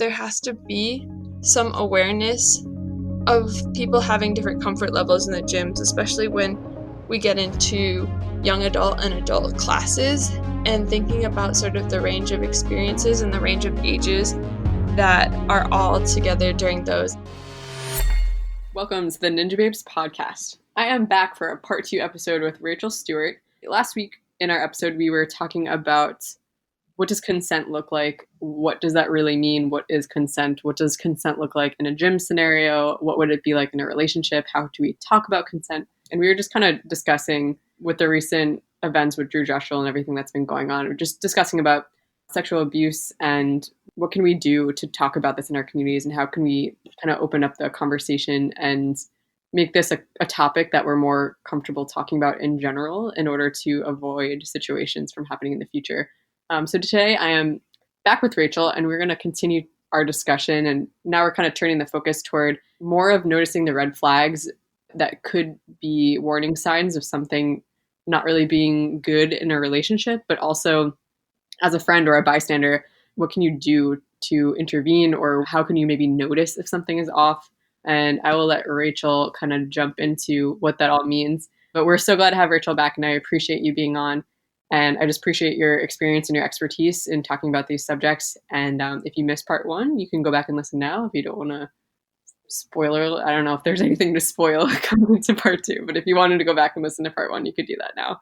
there has to be some awareness of people having different comfort levels in the gyms, especially when we get into young adult and adult classes, and thinking about sort of the range of experiences and the range of ages that are all together during those. Welcome to the Ninjababes podcast. I am back for a part 2 episode with Rachel Stewart. Last week in our episode, we were talking about what does consent look like? What does that really mean? What is consent? What does consent look like in a gym scenario? What would it be like in a relationship? How do we talk about consent? And we were just kind of discussing with the recent events with Drew Joshua and everything that's been going on, just discussing about sexual abuse and what can we do to talk about this in our communities, and how can we kind of open up the conversation and make this a topic that we're more comfortable talking about in general in order to avoid situations from happening in the future. So today I am back with Rachel, and we're going to continue our discussion. And now we're kind of turning the focus toward more of noticing the red flags that could be warning signs of something not really being good in a relationship, but also as a friend or a bystander, what can you do to intervene, or how can you maybe notice if something is off? And I will let Rachel kind of jump into what that all means. But we're so glad to have Rachel back, and I appreciate you being on. And I just appreciate your experience and your expertise in talking about these subjects. And if you missed part 1, you can go back and listen now if you don't want to spoiler. I don't know if there's anything to spoil coming into part 2, but if you wanted to go back and listen to part 1, you could do that now.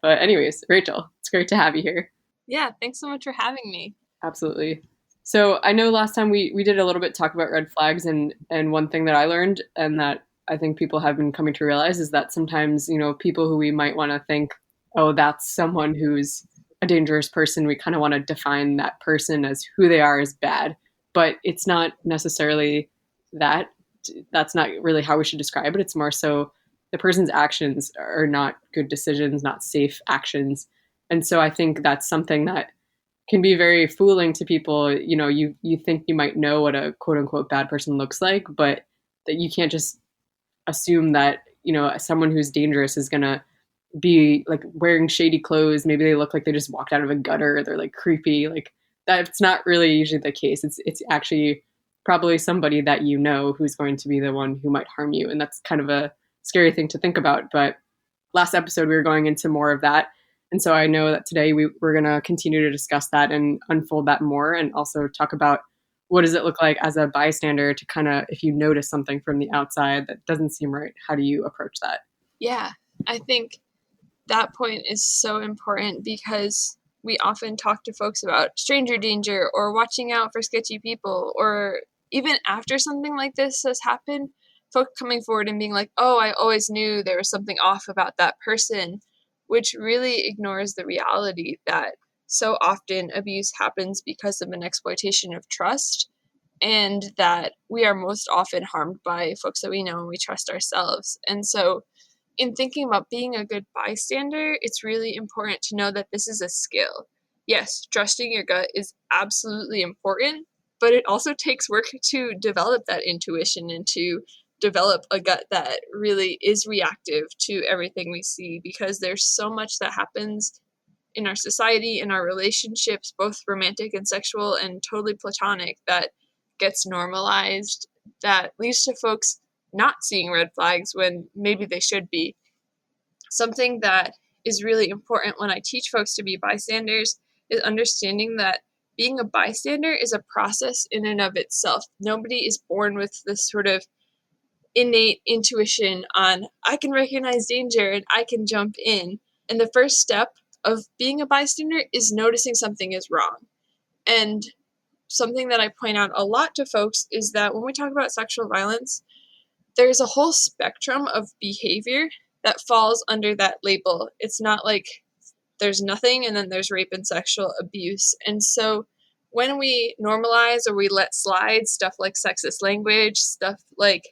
But anyways, Rachel, it's great to have you here. Yeah, thanks so much for having me. Absolutely. So I know last time we did a little bit talk about red flags, and one thing that I learned and that I think people have been coming to realize is that sometimes, people who we might want to think, oh, that's someone who's a dangerous person, we kind of want to define that person as who they are as bad, but it's not necessarily that. That's not really how we should describe it. It's more so the person's actions are not good decisions, not safe actions. And so I think that's something that can be very fooling to people. You think you might know what a quote unquote bad person looks like, but that you can't just assume that, someone who's dangerous is going to be like wearing shady clothes. Maybe they look like they just walked out of a gutter. They're like creepy. Like that's not really usually the case. It's actually probably somebody that who's going to be the one who might harm you. And that's kind of a scary thing to think about. But last episode, we were going into more of that. And so I know that today we're going to continue to discuss that and unfold that more, and also talk about what does it look like as a bystander to kind of, if you notice something from the outside that doesn't seem right, how do you approach that? Yeah, I think that point is so important, because we often talk to folks about stranger danger or watching out for sketchy people, or even after something like this has happened, folks coming forward and being like, oh, I always knew there was something off about that person, which really ignores the reality that so often abuse happens because of an exploitation of trust, and that we are most often harmed by folks that we know and we trust ourselves. And so in thinking about being a good bystander, it's really important to know that this is a skill. Yes, trusting your gut is absolutely important, but it also takes work to develop that intuition and to develop a gut that really is reactive to everything we see, because there's so much that happens in our society, in our relationships, both romantic and sexual and totally platonic, that gets normalized, that leads to folks not seeing red flags when maybe they should be. Something that is really important when I teach folks to be bystanders is understanding that being a bystander is a process in and of itself. Nobody is born with this sort of innate intuition on, I can recognize danger and I can jump in. And the first step of being a bystander is noticing something is wrong. And something that I point out a lot to folks is that when we talk about sexual violence, there's a whole spectrum of behavior that falls under that label. It's not like there's nothing and then there's rape and sexual abuse. And so when we normalize or we let slide stuff like sexist language, stuff like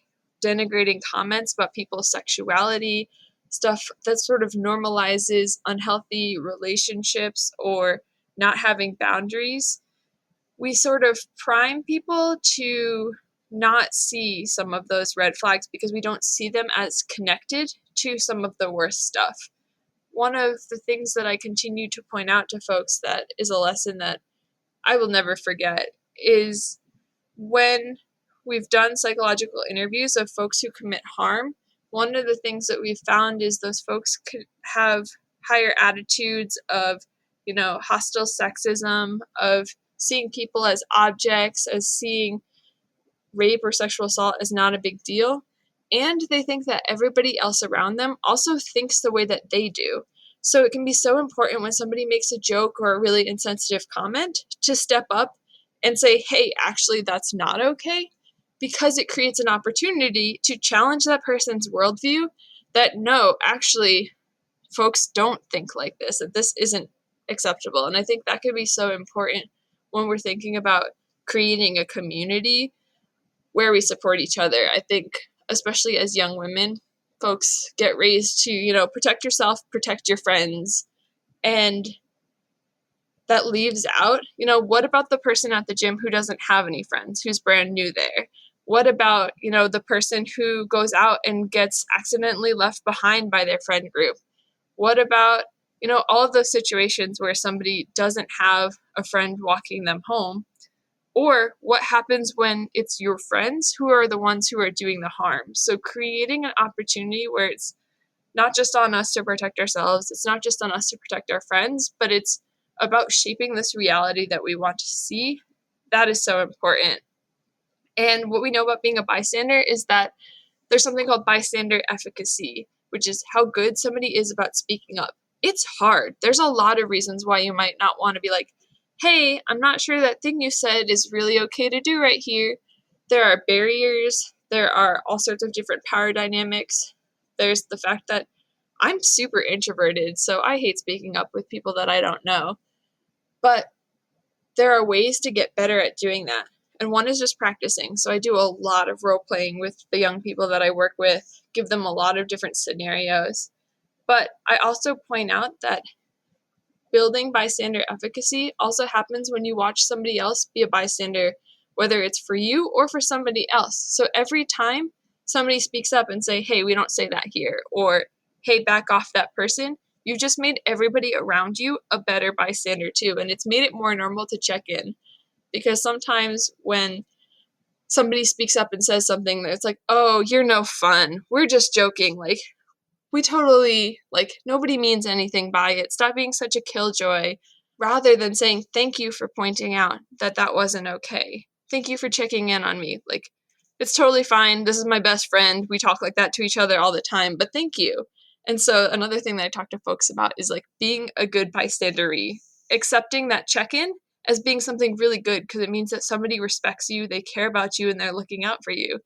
denigrating comments about people's sexuality, stuff that sort of normalizes unhealthy relationships or not having boundaries, we sort of prime people to not see some of those red flags because we don't see them as connected to some of the worst stuff. One of the things that I continue to point out to folks that is a lesson that I will never forget is when we've done psychological interviews of folks who commit harm, one of the things that we've found is those folks could have higher attitudes of, hostile sexism, of seeing people as objects, as seeing rape or sexual assault as not a big deal. And they think that everybody else around them also thinks the way that they do. So it can be so important when somebody makes a joke or a really insensitive comment to step up and say, hey, actually, that's not okay, because it creates an opportunity to challenge that person's worldview that, no, actually, folks don't think like this, that this isn't acceptable. And I think that could be so important when we're thinking about creating a community where we support each other. I think, especially as young women, folks get raised to, protect yourself, protect your friends. And that leaves out, what about the person at the gym who doesn't have any friends, who's brand new there? What about, the person who goes out and gets accidentally left behind by their friend group? What about, all of those situations where somebody doesn't have a friend walking them home? Or what happens when it's your friends who are the ones who are doing the harm? So creating an opportunity where it's not just on us to protect ourselves, it's not just on us to protect our friends, but it's about shaping this reality that we want to see. That is so important. And what we know about being a bystander is that there's something called bystander efficacy, which is how good somebody is about speaking up. It's hard. There's a lot of reasons why you might not want to be like, hey, I'm not sure that thing you said is really okay to do right here. There are barriers. There are all sorts of different power dynamics. There's the fact that I'm super introverted, so I hate speaking up with people that I don't know. But there are ways to get better at doing that. And one is just practicing. So I do a lot of role playing with the young people that I work with, give them a lot of different scenarios. But I also point out that building bystander efficacy also happens when you watch somebody else be a bystander, whether it's for you or for somebody else. So every time somebody speaks up and say, hey, we don't say that here, or hey, back off that person, you've just made everybody around you a better bystander too. And it's made it more normal to check in. Because sometimes when somebody speaks up and says something that's like, oh, you're no fun, we're just joking, like, we totally, like, nobody means anything by it, stop being such a killjoy, rather than saying thank you for pointing out that that wasn't okay. Thank you for checking in on me. Like, it's totally fine. This is my best friend. We talk like that to each other all the time, but thank you. And so another thing that I talk to folks about is like being a good bystandery, accepting that check-in as being something really good, because it means that somebody respects you, they care about you, and they're looking out for you,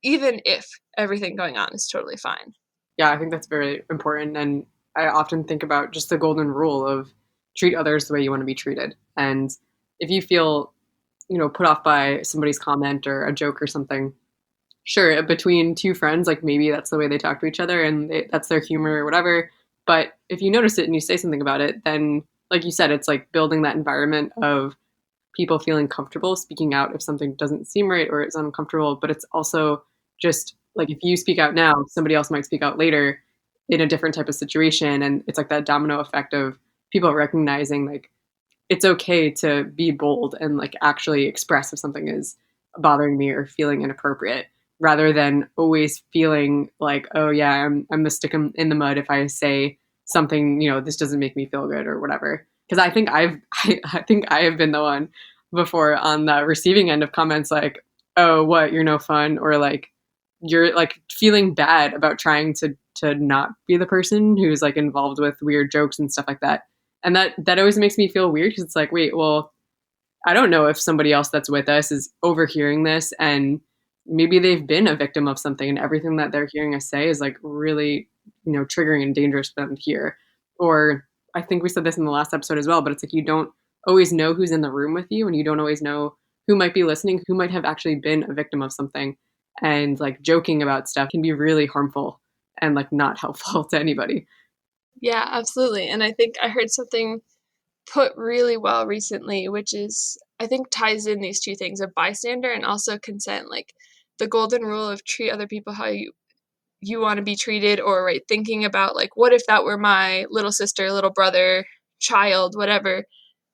even if everything going on is totally fine. Yeah, I think that's very important. And I often think about just the golden rule of treat others the way you want to be treated. And if you feel, put off by somebody's comment or a joke or something, sure, between two friends, like maybe that's the way they talk to each other and that's their humor or whatever. But if you notice it and you say something about it, then, like you said, it's like building that environment of people feeling comfortable speaking out if something doesn't seem right or it's uncomfortable. But it's also just like if you speak out now, somebody else might speak out later in a different type of situation. And it's like that domino effect of people recognizing like it's okay to be bold and like actually express if something is bothering me or feeling inappropriate, rather than always feeling like, oh yeah, I'm the stick in the mud if I say something, this doesn't make me feel good or whatever. Because I think I have been the one before on the receiving end of comments like, oh, what, you're no fun, or like you're like feeling bad about trying to not be the person who's like involved with weird jokes and stuff like that. And that always makes me feel weird because it's like, wait, well, I don't know if somebody else that's with us is overhearing this and maybe they've been a victim of something and everything that they're hearing us say is like really, triggering and dangerous for them to hear. Or I think we said this in the last episode as well, but it's like you don't always know who's in the room with you and you don't always know who might be listening, who might have actually been a victim of something. And like joking about stuff can be really harmful and like not helpful to anybody. Yeah, absolutely. And I think I heard something put really well recently, which is, I think ties in these two things of bystander and also consent, like the golden rule of treat other people how you want to be treated, or right, thinking about like, what if that were my little sister, little brother, child, whatever,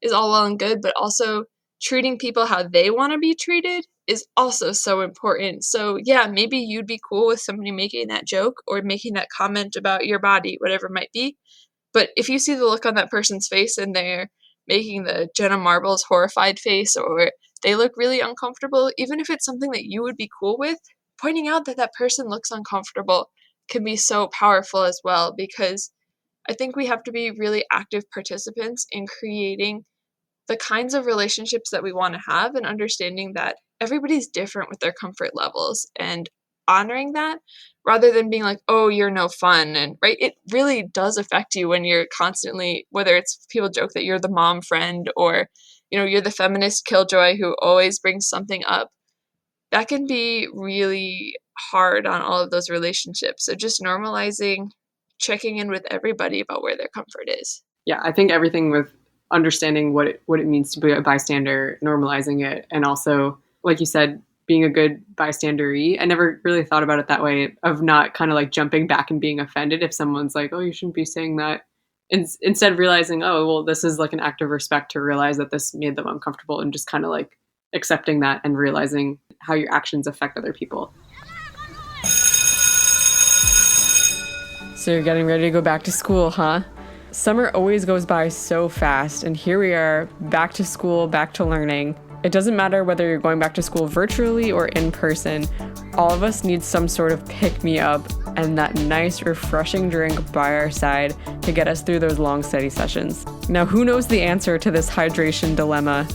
is all well and good, but also treating people how they want to be treated is also so important. So yeah, maybe you'd be cool with somebody making that joke or making that comment about your body, whatever it might be. But if you see the look on that person's face and they're making the Jenna Marbles horrified face, or they look really uncomfortable, even if it's something that you would be cool with, pointing out that that person looks uncomfortable can be so powerful as well, because I think we have to be really active participants in creating the kinds of relationships that we want to have, and understanding that everybody's different with their comfort levels and honoring that, rather than being like, oh, you're no fun. And right, it really does affect you when you're constantly, whether it's people joke that you're the mom friend, or you're the feminist killjoy who always brings something up. That can be really hard on all of those relationships. So just normalizing checking in with everybody about where their comfort is. Yeah, I think everything with understanding what it means to be a bystander, normalizing it, and also, like you said, being a good bystandery. I never really thought about it that way, of not kind of like jumping back and being offended if someone's like, oh, you shouldn't be saying that. Instead of realizing, oh, well, this is like an act of respect to realize that this made them uncomfortable, and just kind of like accepting that and realizing how your actions affect other people. So you're getting ready to go back to school, huh? Summer always goes by so fast, and here we are, back to school, back to learning. It doesn't matter whether you're going back to school virtually or in person, all of us need some sort of pick-me-up and that nice, refreshing drink by our side to get us through those long study sessions. Now, who knows the answer to this hydration dilemma?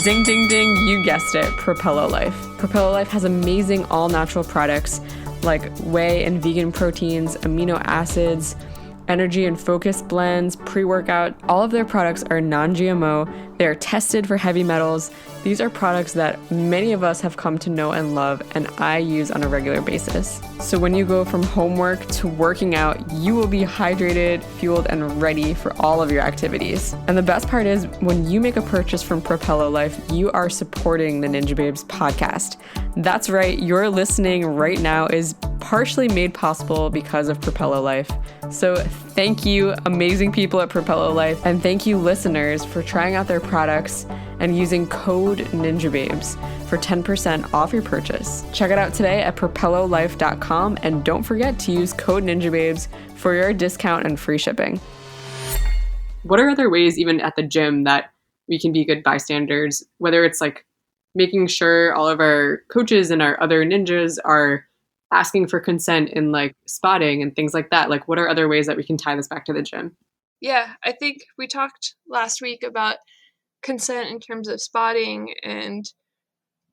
Ding, ding, ding, you guessed it, Poalillo Life. Poalillo Life has amazing all-natural products like whey and vegan proteins, amino acids, energy and focus blends, pre-workout. All of their products are non-GMO. They're tested for heavy metals. These are products that many of us have come to know and love, and I use on a regular basis. So when you go from homework to working out, you will be hydrated, fueled, and ready for all of your activities. And the best part is, when you make a purchase from Poalillo Life, you are supporting the Ninjababes podcast. That's right, your listening right now is partially made possible because of Poalillo Life. So thank you, amazing people at Poalillo Life, and thank you, listeners, for trying out their products and using code Ninjababes for 10% off your purchase. Check it out today at propellolife.com, and don't forget to use code Ninjababes for your discount and free shipping. What are other ways, even at the gym, that we can be good bystanders, whether it's like making sure all of our coaches and our other ninjas are asking for consent in like spotting and things like that? Like, what are other ways that we can tie this back to the gym? Yeah, I think we talked last week about consent in terms of spotting and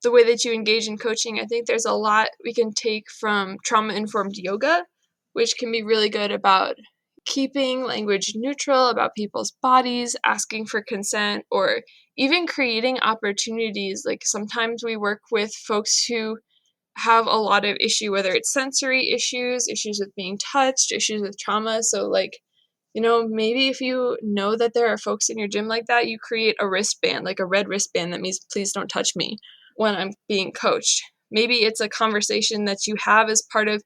the way that you engage in coaching. I think there's a lot we can take from trauma-informed yoga, which can be really good about keeping language neutral about people's bodies, asking for consent, or even creating opportunities. Like sometimes we work with folks who have a lot of issue, whether it's sensory issues, issues with being touched, issues with trauma. So like, maybe if you know that there are folks in your gym like that, you create a wristband, like a red wristband that means please don't touch me when I'm being coached. Maybe it's a conversation that you have as part of,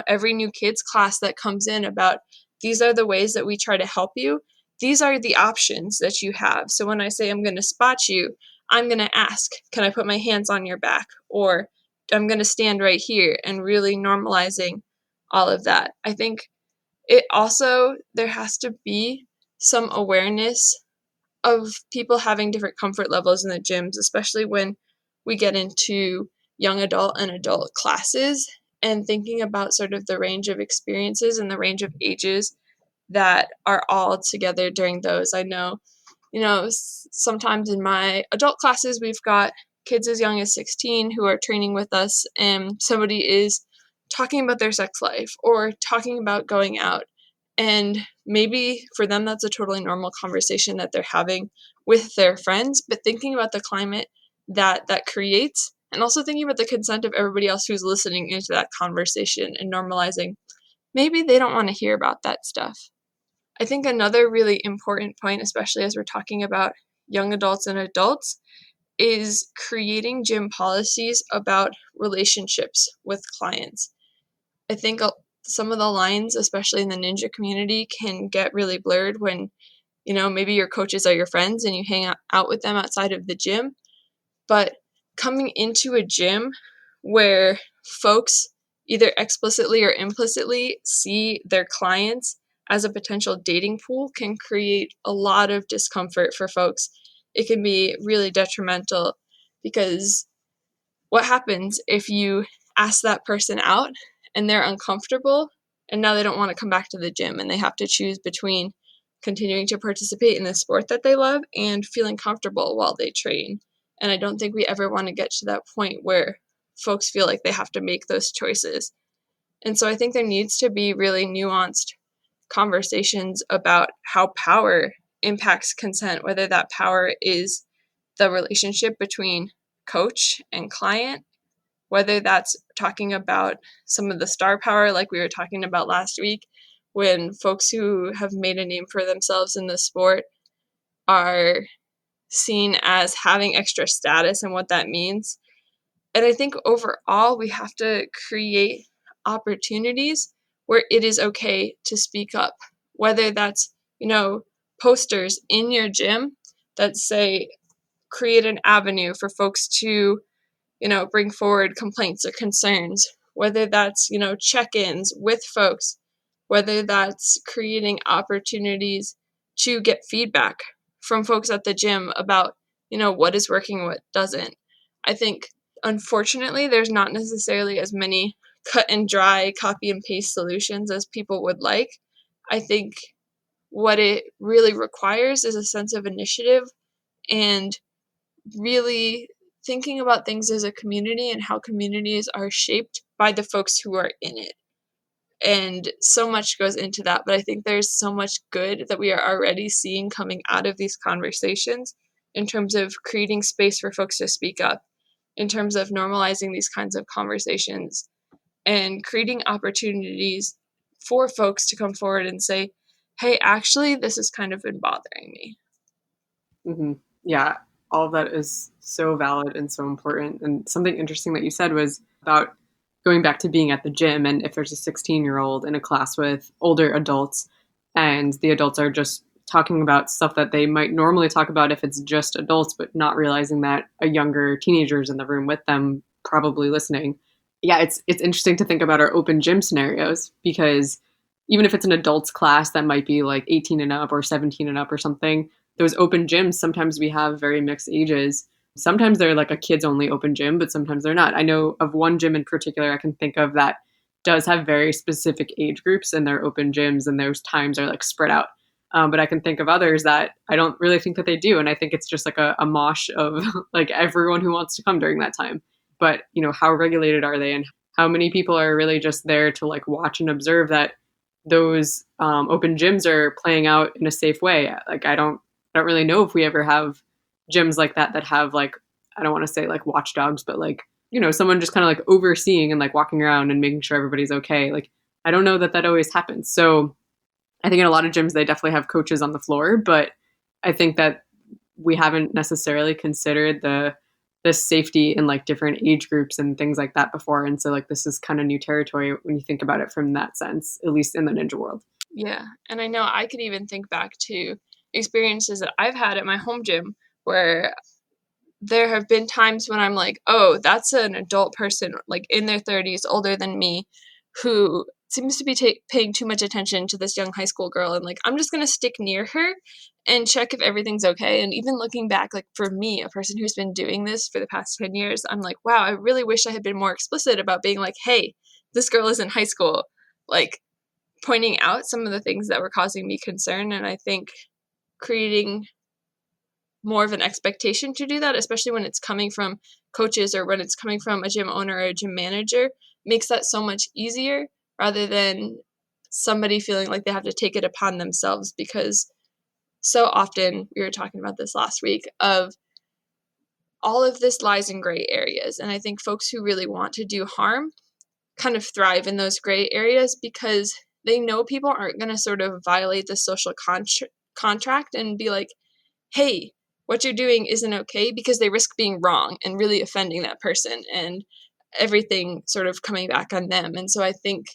every new kids class that comes in about these are the ways that we try to help you. These are the options that you have. So when I say I'm going to spot you, I'm going to ask, can I put my hands on your back? Or I'm going to stand right here, and really normalizing all of that. I think it also, there has to be some awareness of people having different comfort levels in the gyms, especially when we get into young adult and adult classes, and thinking about sort of the range of experiences and the range of ages that are all together during those. I know, sometimes in my adult classes, we've got kids as young as 16 who are training with us, and somebody is talking about their sex life or talking about going out. And maybe for them, that's a totally normal conversation that they're having with their friends, but thinking about the climate that creates, and also thinking about the consent of everybody else who's listening into that conversation, and normalizing maybe they don't want to hear about that stuff. I think another really important point, especially as we're talking about young adults and adults, is creating gym policies about relationships with clients. I think some of the lines, especially in the ninja community, can get really blurred when, maybe your coaches are your friends and you hang out with them outside of the gym. But coming into a gym where folks either explicitly or implicitly see their clients as a potential dating pool can create a lot of discomfort for folks. It can be really detrimental, because what happens if you ask that person out and they're uncomfortable and now they don't want to come back to the gym and they have to choose between continuing to participate in the sport that they love and feeling comfortable while they train? And I don't think we ever want to get to that point where folks feel like they have to make those choices. And so I think there needs to be really nuanced conversations about how power impacts consent, whether that power is the relationship between coach and client, whether that's talking about some of the star power like we were talking about last week, when folks who have made a name for themselves in the sport are seen as having extra status and what that means. And I think overall we have to create opportunities where it is okay to speak up, whether that's, posters in your gym that say create an avenue for folks to bring forward complaints or concerns, whether that's, check-ins with folks, whether that's creating opportunities to get feedback from folks at the gym about, what is working, what doesn't. I think, unfortunately, there's not necessarily as many cut and dry, copy and paste solutions as people would like. I think what it really requires is a sense of initiative and really thinking about things as a community and how communities are shaped by the folks who are in it. And so much goes into that, but I think there's so much good that we are already seeing coming out of these conversations in terms of creating space for folks to speak up, in terms of normalizing these kinds of conversations and creating opportunities for folks to come forward and say, hey, actually, this has kind of been bothering me. Mm-hmm. Yeah, all of that is so valid and so important. And something interesting that you said was about going back to being at the gym, and if there's a 16-year-old in a class with older adults and the adults are just talking about stuff that they might normally talk about if it's just adults, but not realizing that a younger teenager is in the room with them, probably listening. Yeah, it's interesting to think about our open gym scenarios, because even if it's an adults class that might be like 18 and up or 17 and up or something, those open gyms, sometimes we have very mixed ages. Sometimes they're like a kids only open gym, but sometimes they're not. I know of one gym in particular I can think of that does have very specific age groups in their open gyms, and those times are like spread out. But I can think of others that I don't really think that they do. And I think it's just like a mosh of like everyone who wants to come during that time. But, how regulated are they, and how many people are really just there to like watch and observe that those open gyms are playing out in a safe way? Like, I don't really know if we ever have gyms like that have like, I don't want to say like watchdogs, but like, someone just kind of like overseeing and like walking around and making sure everybody's okay. Like, I don't know that always happens. So I think in a lot of gyms, they definitely have coaches on the floor, but I think that we haven't necessarily considered the safety in like different age groups and things like that before. And so like, this is kind of new territory when you think about it from that sense, at least in the ninja world. Yeah. And I know I could even think back to experiences that I've had at my home gym where there have been times when I'm like, oh, that's an adult person like in their 30s, older than me, who seems to be paying too much attention to this young high school girl. And like, I'm just going to stick near her and check if everything's okay. And even looking back, like for me, a person who's been doing this for the past 10 years, I'm like, wow, I really wish I had been more explicit about being like, hey, this girl is in high school, like pointing out some of the things that were causing me concern. And I think creating more of an expectation to do that, especially when it's coming from coaches or when it's coming from a gym owner or a gym manager, makes that so much easier rather than somebody feeling like they have to take it upon themselves. Because so often, we were talking about this last week, of all of this lies in gray areas. And I think folks who really want to do harm kind of thrive in those gray areas because they know people aren't going to sort of violate the social contract and be like, hey, what you're doing isn't okay, because they risk being wrong and really offending that person and everything sort of coming back on them. And so I think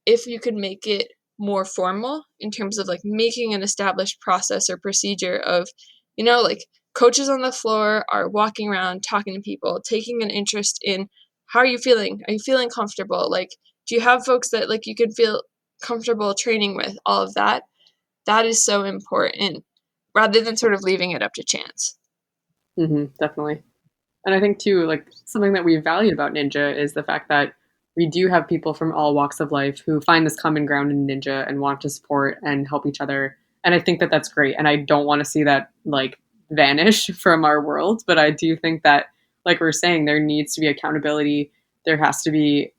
if you could make it more formal in terms of like making an established process or procedure of, like coaches on the floor are walking around, talking to people, taking an interest in how are you feeling? Are you feeling comfortable? Like, do you have folks that like you can feel comfortable training with? All of that. That is so important rather than sort of leaving it up to chance. Definitely. And I think too, like something that we value about Ninja is the fact that we do have people from all walks of life who find this common ground in Ninja and want to support and help each other. And I think that that's great. And I don't want to see that like vanish from our world. But I do think that, like we're saying, there needs to be accountability. There has to be,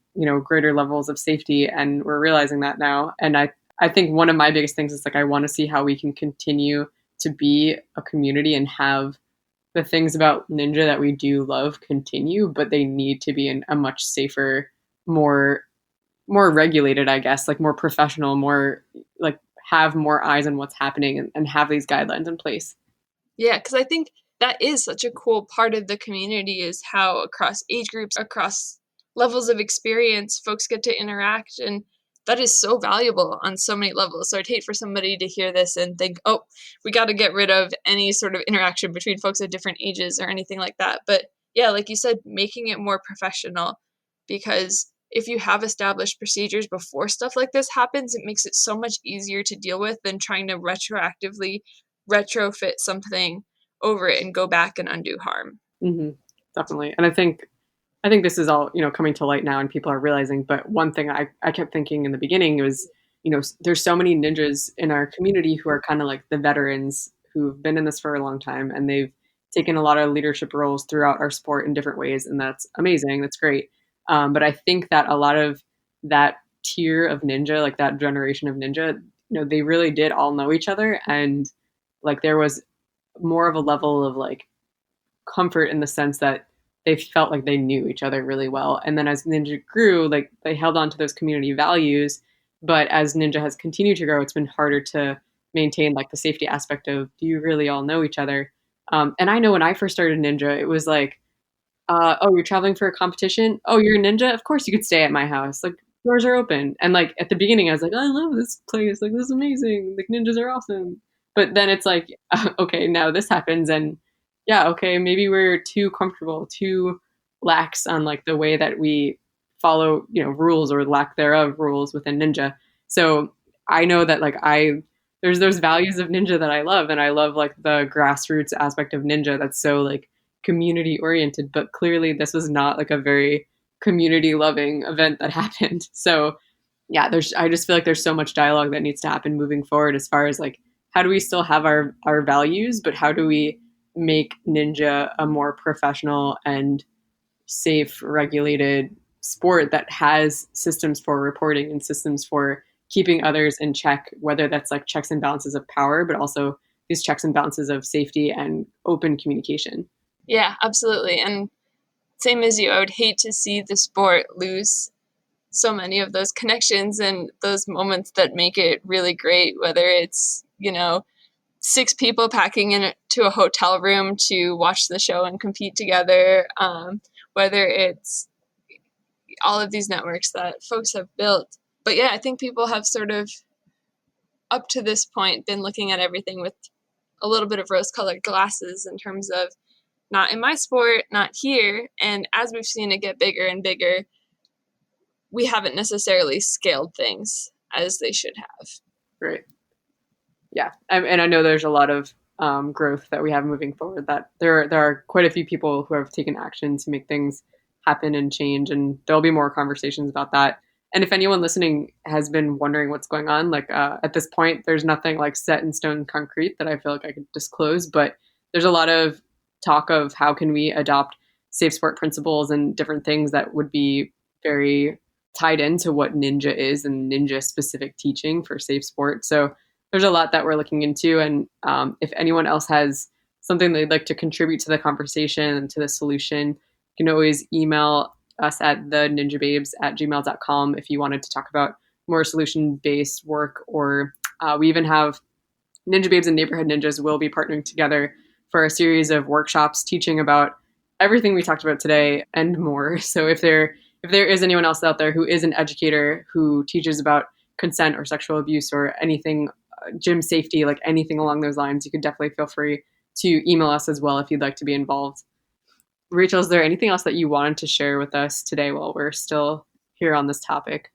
greater levels of safety. And we're realizing that now. And I think one of my biggest things is like, I want to see how we can continue to be a community and have the things about Ninja that we do love continue, but they need to be in a much safer, more regulated, I guess, like more professional, more like have more eyes on what's happening and have these guidelines in place. Yeah, because I think that is such a cool part of the community is how across age groups, across levels of experience, folks get to interact. And that is so valuable on so many levels. So I'd hate for somebody to hear this and think, oh, we got to get rid of any sort of interaction between folks of different ages or anything like that. But yeah, like you said, making it more professional, because if you have established procedures before stuff like this happens, it makes it so much easier to deal with than trying to retroactively retrofit something over it and go back and undo harm. Definitely. And I think this is all, coming to light now and people are realizing. But one thing I kept thinking in the beginning was, there's so many ninjas in our community who are kind of like the veterans who've been in this for a long time and they've taken a lot of leadership roles throughout our sport in different ways. And that's amazing. That's great. But I think that a lot of that tier of ninja, like that generation of ninja, they really did all know each other. And like there was more of a level of like comfort in the sense that they felt like they knew each other really well. And then as Ninja grew, like they held on to those community values. But as Ninja has continued to grow, it's been harder to maintain like the safety aspect of, do you really all know each other? And I know when I first started Ninja, it was like, oh, you're traveling for a competition? Oh, you're a ninja? Of course you could stay at my house. Like doors are open. And like at the beginning I was like, I love this place. Like this is amazing. Like ninjas are awesome. But then it's like, okay, now this happens and yeah, okay, maybe we're too comfortable, too lax on like the way that we follow, rules or lack thereof rules within Ninja. So I know that like there's those values of Ninja that I love, and I love like the grassroots aspect of Ninja that's so like community oriented. But clearly, this was not like a very community loving event that happened. So yeah, I just feel like there's so much dialogue that needs to happen moving forward as far as like how do we still have our values, but how do we make Ninja a more professional and safe, regulated sport that has systems for reporting and systems for keeping others in check, whether that's like checks and balances of power, but also these checks and balances of safety and open communication. Yeah, absolutely. And same as you, I would hate to see the sport lose so many of those connections and those moments that make it really great, whether it's, 6 people packing into a hotel room to watch the show and compete together, whether it's all of these networks that folks have built. But yeah, I think people have sort of, up to this point, been looking at everything with a little bit of rose-colored glasses in terms of not in my sport, not here. And as we've seen it get bigger and bigger, we haven't necessarily scaled things as they should have. Right. Yeah. And I know there's a lot of growth that we have moving forward, that there are quite a few people who have taken action to make things happen and change. And there'll be more conversations about that. And if anyone listening has been wondering what's going on, like at this point, there's nothing like set in stone concrete that I feel like I could disclose, but there's a lot of talk of how can we adopt safe sport principles and different things that would be very tied into what Ninja is and Ninja specific teaching for safe sport. So there's a lot that we're looking into. And if anyone else has something they'd like to contribute to the conversation and to the solution, you can always email us at the ninjababes@gmail.com if you wanted to talk about more solution-based work. Or we even have Ninja Babes and Neighborhood Ninjas will be partnering together for a series of workshops teaching about everything we talked about today and more. So if there is anyone else out there who is an educator who teaches about consent or sexual abuse or anything, gym safety, like anything along those lines, you could definitely feel free to email us as well if you'd like to be involved. Rachel, is there anything else that you wanted to share with us today while we're still here on this topic?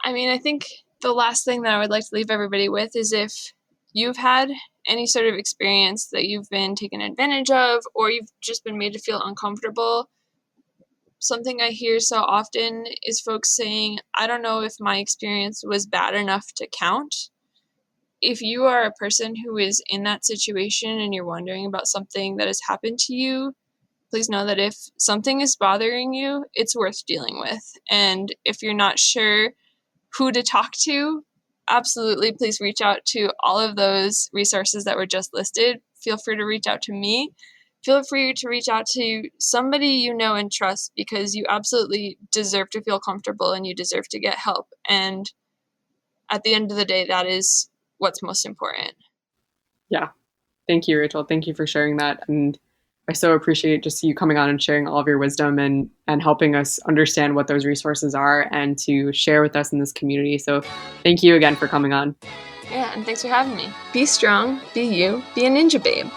I mean, I think the last thing that I would like to leave everybody with is if you've had any sort of experience that you've been taken advantage of or you've just been made to feel uncomfortable, something I hear so often is folks saying, I don't know if my experience was bad enough to count. If you are a person who is in that situation and you're wondering about something that has happened to you, please know that if something is bothering you, it's worth dealing with. And if you're not sure who to talk to, absolutely, please reach out to all of those resources that were just listed. Feel free to reach out to me. Feel free to reach out to somebody you know and trust, because you absolutely deserve to feel comfortable and you deserve to get help. And at the end of the day, that is what's most important. Yeah. Thank you, Rachel. Thank you for sharing that. And I so appreciate just you coming on and sharing all of your wisdom and helping us understand what those resources are and to share with us in this community. So thank you again for coming on. Yeah, and thanks for having me. Be strong, be you, be a ninja babe.